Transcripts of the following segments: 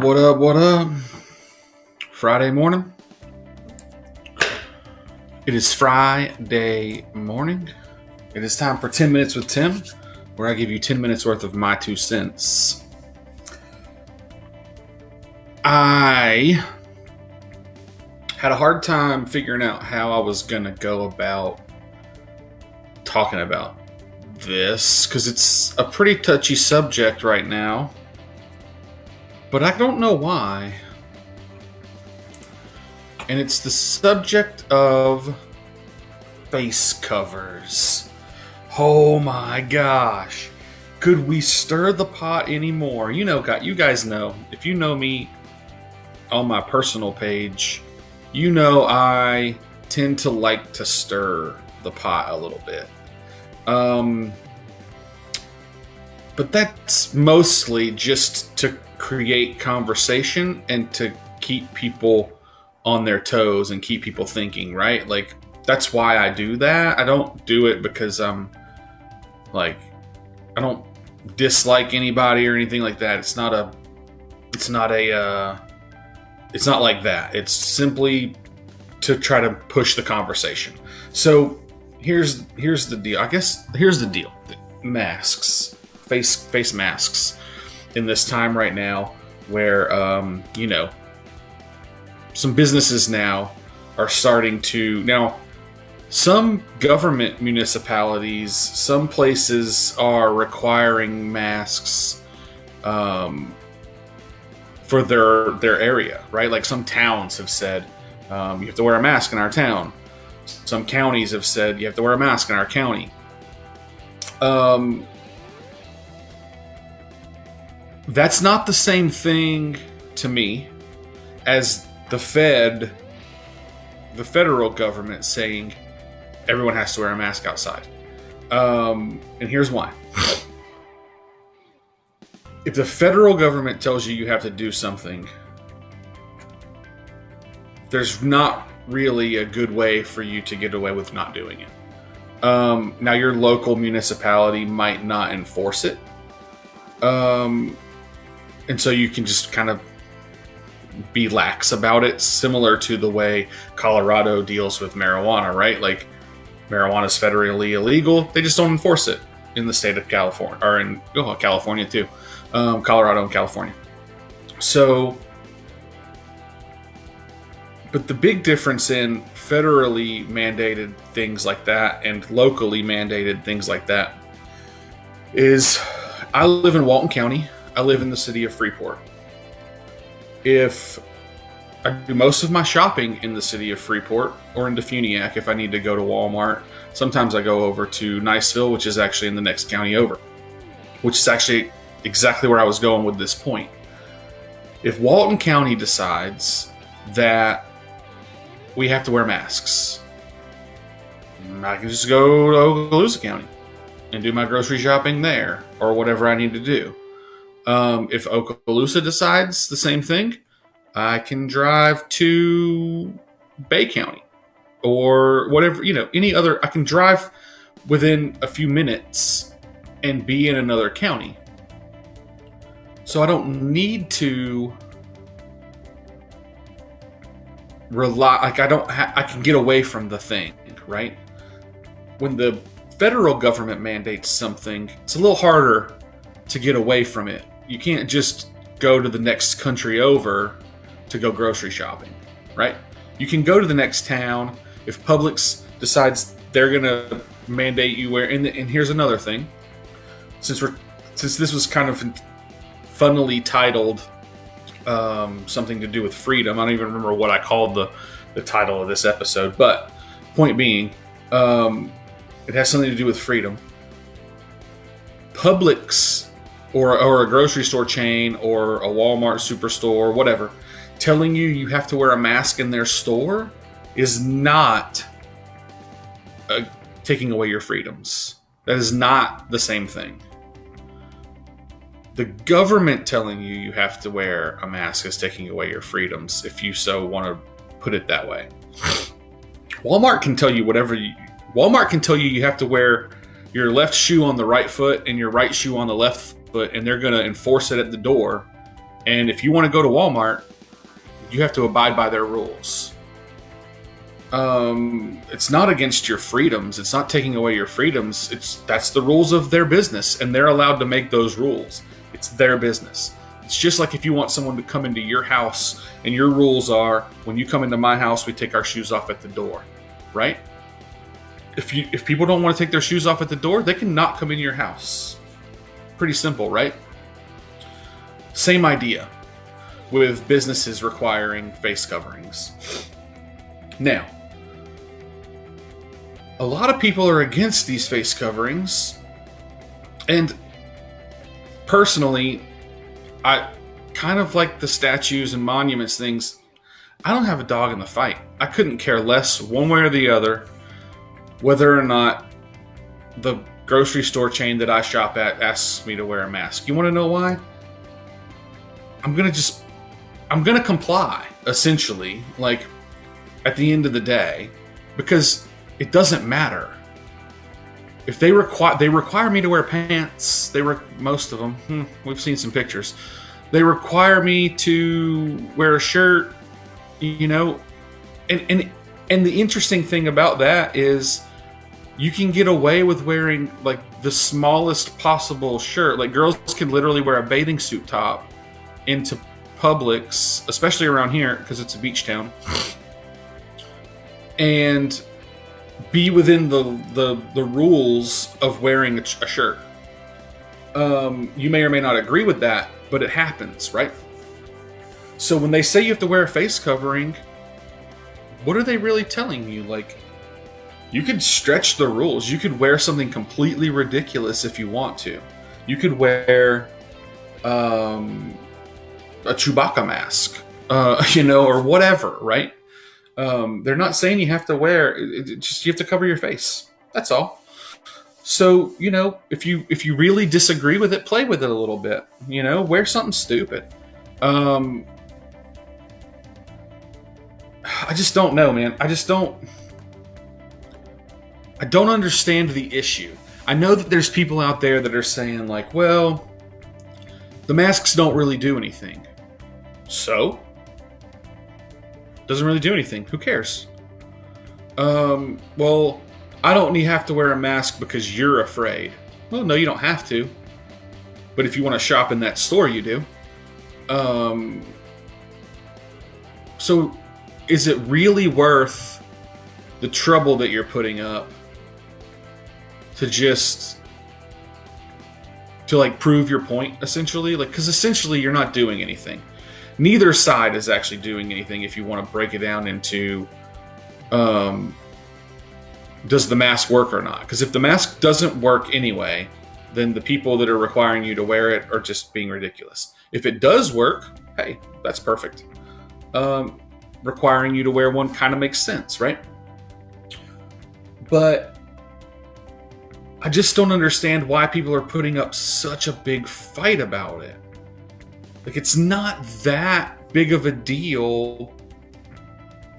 What up, what up? Friday morning. It is Friday morning. It is time for 10 Minutes with Tim, where I give you 10 minutes worth of my 2 cents. I had a hard time figuring out how I was going to go about talking about this, because it's a pretty touchy subject right now. But I don't know why. And it's the subject of face covers. Oh my gosh. Could we stir the pot anymore? You guys know. If you know me on my personal page, you know I tend to like to stir the pot a little bit. But that's mostly just to create conversation and to keep people on their toes and keep people thinking, right? Like, that's why I do that. I don't do it because I don't dislike anybody or anything like that. It's not like that. It's simply to try to push the conversation. So here's the deal. I guess here's the deal. Masks, face masks in this time right now where, some businesses now are starting to, now some government municipalities, some places are requiring masks for their area, right? Like some towns have said, you have to wear a mask in our town. Some counties have said you have to wear a mask in our county. That's not the same thing to me as the federal government saying everyone has to wear a mask outside. And here's why. If the federal government tells you have to do something, there's not really a good way for you to get away with not doing it. Now, your local municipality might not enforce it. And so you can just kind of be lax about it, similar to the way Colorado deals with marijuana, right? Like, marijuana is federally illegal. They just don't enforce it in the state of California, or in California too. Colorado and California. So, but the big difference in federally mandated things like that and locally mandated things like that is, I live in Walton County. I live in the city of Freeport. If I do most of my shopping in the city of Freeport or in Defuniak, if I need to go to Walmart, sometimes I go over to Niceville, which is actually in the next county over, which is actually exactly where I was going with this point. If Walton County decides that we have to wear masks, I can just go to Okaloosa County and do my grocery shopping there or whatever I need to do. If Okaloosa decides the same thing, I can drive to Bay County or whatever, any other. I can drive within a few minutes and be in another county. So I don't need to rely, I can get away from the thing, right? When the federal government mandates something, it's a little harder to get away from it. You can't just go to the next country over to go grocery shopping, right? You can go to the next town. If Publix decides they're going to mandate you wear, and here's another thing. Since this was kind of funnily titled something to do with freedom, I don't even remember what I called the title of this episode, but point being, it has something to do with freedom. Publix or a grocery store chain or a Walmart superstore, whatever, telling you have to wear a mask in their store is not taking away your freedoms. That is not the same thing. The government telling you have to wear a mask is taking away your freedoms, if you so want to put it that way. Walmart can tell you whatever Walmart can tell you have to wear your left shoe on the right foot and your right shoe on the left foot, and they're going to enforce it at the door And if you want to go to Walmart, you have to abide by their rules. It's not against your freedoms. It's not taking away your freedoms. That's the rules of their business, and they're allowed to make those rules. It's their business. It's just like if you want someone to come into your house and your rules are, when you come into my house, we take our shoes off at the door, right? If people don't want to take their shoes off at the door, they can not come in your house. Pretty simple, right? Same idea with businesses requiring face coverings. Now, a lot of people are against these face coverings, and personally, I kind of like the statues and monuments things. I don't have a dog in the fight. I couldn't care less one way or the other whether or not the grocery store chain that I shop at asks me to wear a mask. You want to know why? I'm going to comply, essentially, like, at the end of the day, because it doesn't matter. If they require me to wear pants, most of them, we've seen some pictures. They require me to wear a shirt, and the interesting thing about that is you can get away with wearing like the smallest possible shirt. Like, girls can literally wear a bathing suit top into Publix, especially around here because it's a beach town, and be within the rules of wearing a shirt. You may or may not agree with that, but it happens, right? So when they say you have to wear a face covering, what are they really telling you? Like, you could stretch the rules. You could wear something completely ridiculous if you want to. You could wear a Chewbacca mask, or whatever, right? They're not saying you have to wear it, just you have to cover your face. That's all. So, if you really disagree with it, play with it a little bit. Wear something stupid. I just don't know, man. I don't understand the issue. I know that there's people out there that are saying like, well, the masks don't really do anything. So? Doesn't really do anything. Who cares? Well, I don't have to wear a mask because you're afraid. Well, no, you don't have to. But if you want to shop in that store, you do. So, is it really worth the trouble that you're putting up to like prove your point, essentially? Like, because essentially you're not doing anything. Neither side is actually doing anything if you want to break it down into does the mask work or not? Because if the mask doesn't work anyway, then the people that are requiring you to wear it are just being ridiculous. If it does work, hey, that's perfect. Requiring you to wear one kind of makes sense, right? But I just don't understand why people are putting up such a big fight about it. Like, it's not that big of a deal.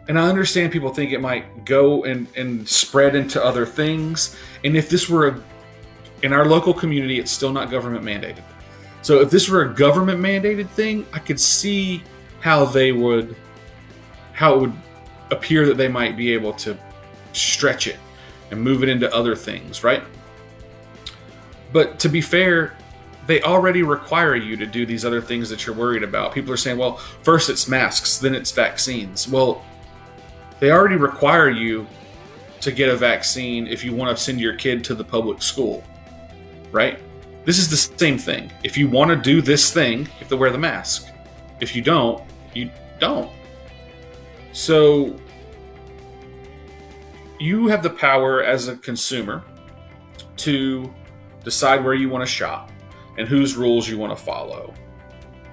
And I understand people think it might go and spread into other things. And if this were in our local community, it's still not government mandated. So if this were a government mandated thing, I could see how it would appear that they might be able to stretch it and move it into other things, right? But to be fair, they already require you to do these other things that you're worried about. People are saying, well, first it's masks, then it's vaccines. Well, they already require you to get a vaccine if you want to send your kid to the public school, right? This is the same thing. If you want to do this thing, you have to wear the mask. If you don't, you don't. So you have the power as a consumer to decide where you want to shop and whose rules you want to follow,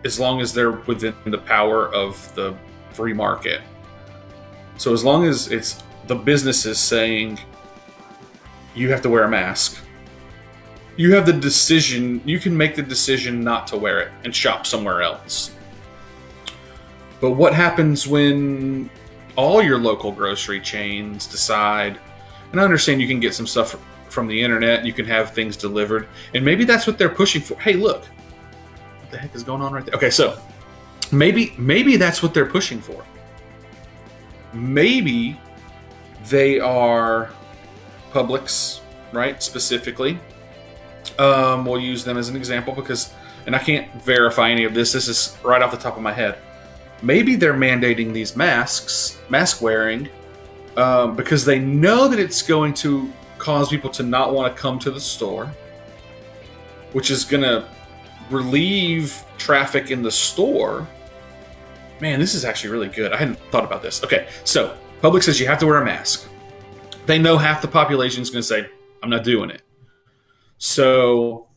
as long as they're within the power of the free market. So as long as it's the businesses saying you have to wear a mask, you have the decision, you can make the decision not to wear it and shop somewhere else. But what happens when all your local grocery chains decide, and I understand you can get some stuff from the internet, you can have things delivered, and maybe that's what they're pushing for. Hey, look, what the heck is going on right there? Okay, so Maybe that's what they're pushing for. Maybe they are Publix, right? Specifically, we'll use them as an example because, and I can't verify any of this. This is right off the top of my head. Maybe they're mandating these mask wearing, because they know that it's going to cause people to not want to come to the store, which is going to relieve traffic in the store. Man, this is actually really good. I hadn't thought about this. Okay, so Publix says you have to wear a mask. They know half the population is going to say, I'm not doing it. So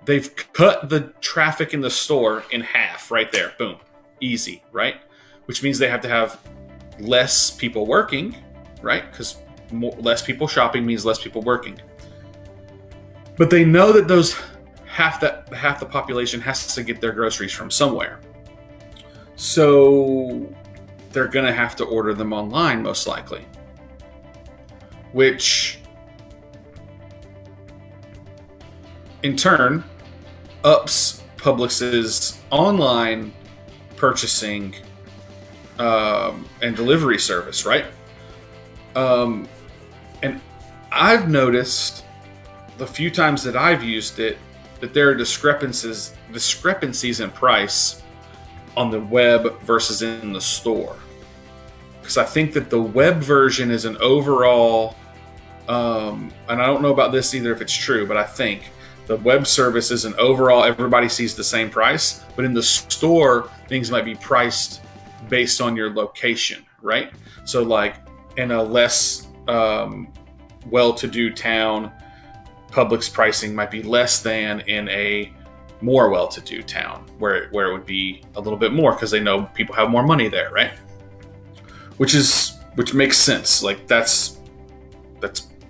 they've cut the traffic in the store in half right there. Boom. Easy, right? Which means they have to have less people working, right? Because less people shopping means less people working. But they know that those half the population has to get their groceries from somewhere. So they're going to have to order them online, most likely. Which, in turn, ups Publix's online purchasing and delivery service, right? And I've noticed the few times that I've used it that there are discrepancies in price on the web versus in the store. Because I think that the web version is an overall, and I don't know about this either if it's true, but I think the web service is an overall, everybody sees the same price, but in the store, things might be priced based on your location, right? So like in a less well-to-do town, Publix pricing might be less than in a more well-to-do town where it would be a little bit more because they know people have more money there, right? Which makes sense. Like that's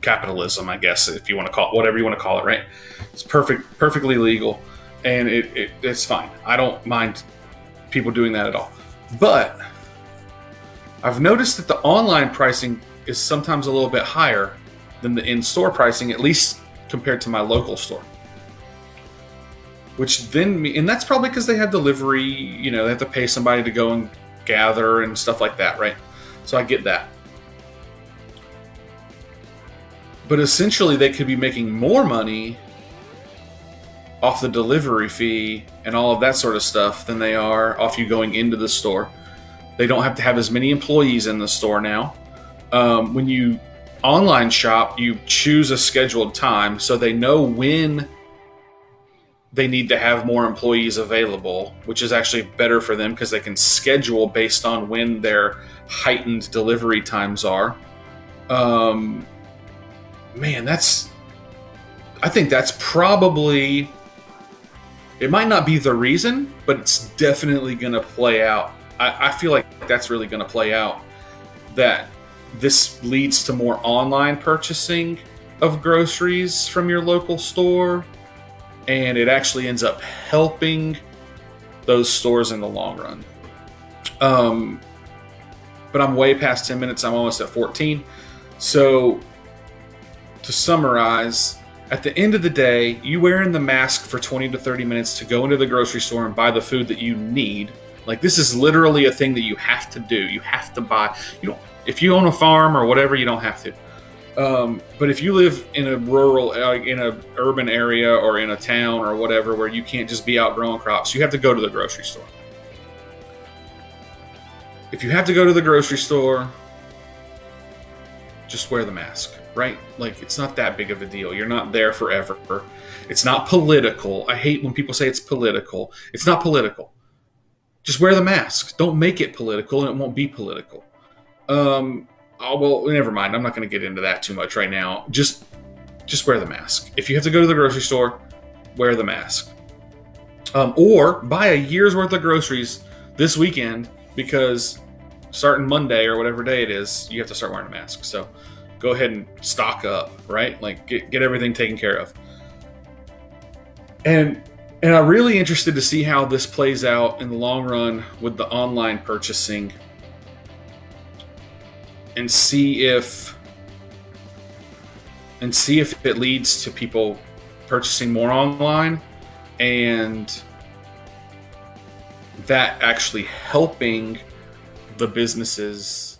capitalism, I guess, if you want to call it whatever you want to call it, right? It's perfectly legal, and it's fine. I don't mind people doing that at all. But I've noticed that the online pricing is sometimes a little bit higher than the in-store pricing, at least compared to my local store. Which then, and that's probably because they have delivery, they have to pay somebody to go and gather and stuff like that, right? So I get that. But essentially, they could be making more money off the delivery fee and all of that sort of stuff than they are off you going into the store. They don't have to have as many employees in the store now. When you online shop, you choose a scheduled time, so they know when they need to have more employees available, which is actually better for them because they can schedule based on when their heightened delivery times are. Man, I think that's probably, it might not be the reason, but it's definitely going to play out. I feel like that's really going to play out, that this leads to more online purchasing of groceries from your local store, and it actually ends up helping those stores in the long run. But I'm way past 10 minutes. I'm almost at 14. So to summarize, at the end of the day, you wearing the mask for 20 to 30 minutes to go into the grocery store and buy the food that you need. Like, this is literally a thing that you have to do. You have to buy. If you own a farm or whatever, you don't have to. But if you live in a rural, in a urban area or in a town or whatever where you can't just be out growing crops, you have to go to the grocery store. If you have to go to the grocery store, just wear the mask, right? Like, it's not that big of a deal. You're not there forever. It's not political. I hate when people say it's political. It's not political. Just wear the mask. Don't make it political, and it won't be political. Well, never mind. I'm not going to get into that too much right now. Just wear the mask. If you have to go to the grocery store, wear the mask. Or buy a year's worth of groceries this weekend, because starting Monday or whatever day it is, you have to start wearing a mask. So go ahead and stock up, right? Like, get everything taken care of. And I'm really interested to see how this plays out in the long run with the online purchasing, and see if it leads to people purchasing more online and that actually helping the businesses